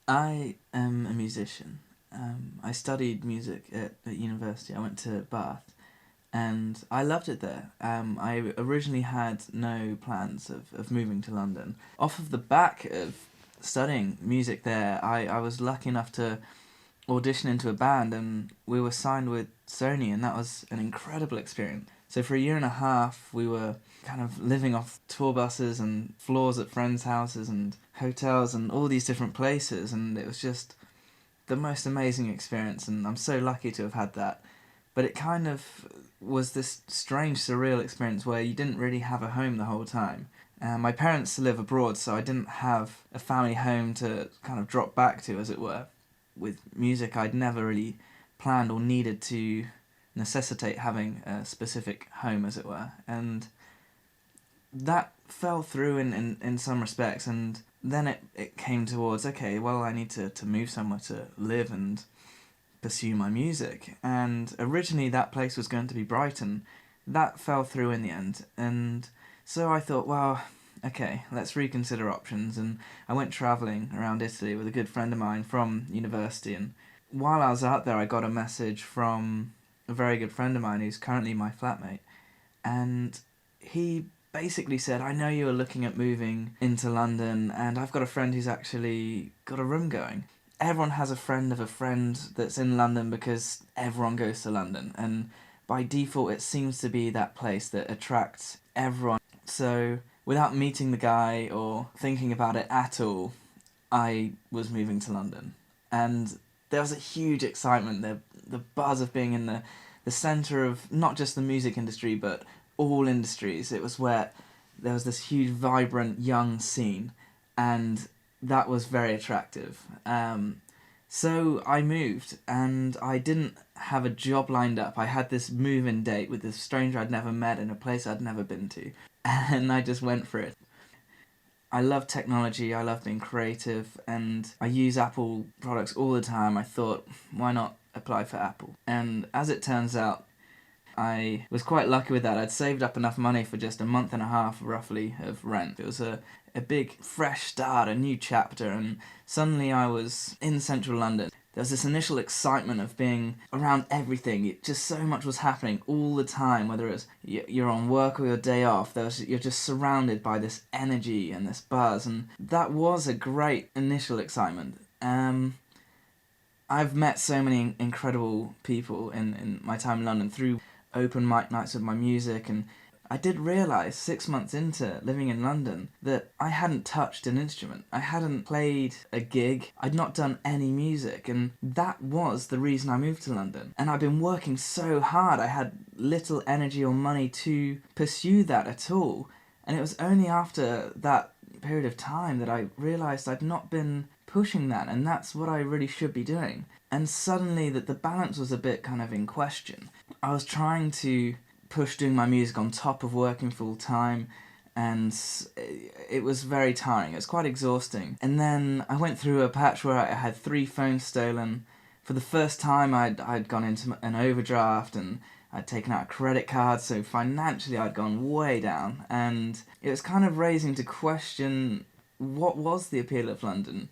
I am a musician. I studied music at university. I went to Bath and I loved it there. I originally had no plans of moving to London. Off of the back of studying music there, I was lucky enough to audition into a band and we were signed with Sony, and that was an incredible experience. So for a year and a half we were kind of living off tour buses and floors at friends' houses and hotels and all these different places, and it was just the most amazing experience, and I'm so lucky to have had that. But it kind of was this strange, surreal experience where you didn't really have a home the whole time. My parents live abroad, so I didn't have a family home to kind of drop back to, as it were. With music, I'd never really planned or needed to necessitate having a specific home, as it were. And that fell through in some respects, and then it came towards, okay, well, I need to move somewhere to live and pursue my music. And originally that place was going to be Brighton. That fell through in the end, and so I thought, well, okay, let's reconsider options. And I went travelling around Italy with a good friend of mine from university, and while I was out there I got a message from a very good friend of mine who's currently my flatmate, and he basically said, I know you were looking at moving into London and I've got a friend who's actually got a room going. Everyone has a friend of a friend that's in London because everyone goes to London, and by default it seems to be that place that attracts everyone. So without meeting the guy or thinking about it at all, I was moving to London. And there was a huge excitement, the buzz of being in the centre of not just the music industry but all industries. It was where there was this huge, vibrant, young scene, and that was very attractive. So I moved, and I didn't have a job lined up. I had this move-in date with this stranger I'd never met in a place I'd never been to, and I just went for it. I love technology, I love being creative, and I use Apple products all the time. I thought, why not apply for Apple? And as it turns out, I was quite lucky with that. I'd saved up enough money for just a month and a half, roughly, of rent. It was a big, fresh start, a new chapter, and suddenly I was in central London. There was this initial excitement of being around everything. Just so much was happening all the time, whether it's you're on work or your day off. You're just surrounded by this energy and this buzz, and that was a great initial excitement. I've met so many incredible people in my time in London through open mic nights with my music, and I did realise 6 months into living in London that I hadn't touched an instrument. I hadn't played a gig. I'd not done any music, and that was the reason I moved to London. And I'd been working so hard, I had little energy or money to pursue that at all. And it was only after that period of time that I realised I'd not been pushing that, and that's what I really should be doing. And suddenly that the balance was a bit kind of in question. I was trying to push doing my music on top of working full time, and it was very tiring. It was quite exhausting. And then I went through a patch where I had 3 phones stolen. For the first time I'd gone into an overdraft, and I'd taken out a credit card, so financially I'd gone way down, and it was kind of raising to question what was the appeal of London.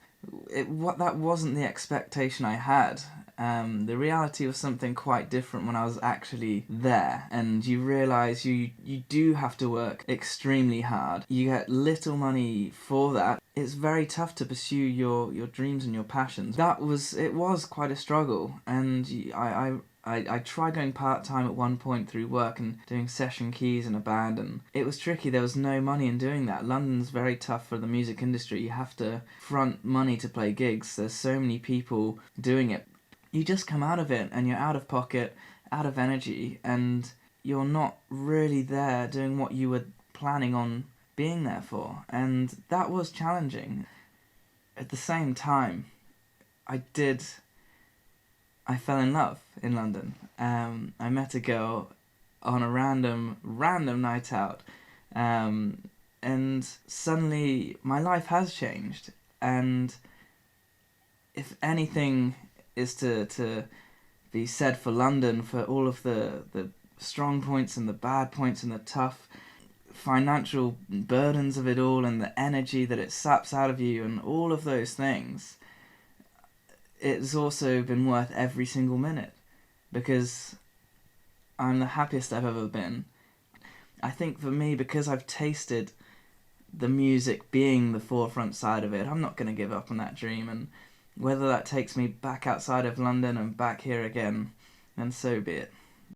That wasn't the expectation I had. The reality was something quite different when I was actually there, and you realise you do have to work extremely hard. You get little money for that. It's very tough to pursue your dreams and your passions. It was quite a struggle, and I tried going part-time at one point through work and doing session keys in a band, and it was tricky. There was no money in doing that. London's very tough for the music industry. You have to front money to play gigs. There's so many people doing it. You just come out of it and you're out of pocket, out of energy, and you're not really there doing what you were planning on being there for. And that was challenging. At the same time, I fell in love in London. I met a girl on a random night out, and suddenly my life has changed. And if anything is to be said for London, for all of the strong points and the bad points and the tough financial burdens of it all and the energy that it saps out of you and all of those things, it's also been worth every single minute, because I'm the happiest I've ever been. I think for me, because I've tasted the music being the forefront side of it, I'm not going to give up on that dream, and whether that takes me back outside of London and back here again, then so be it.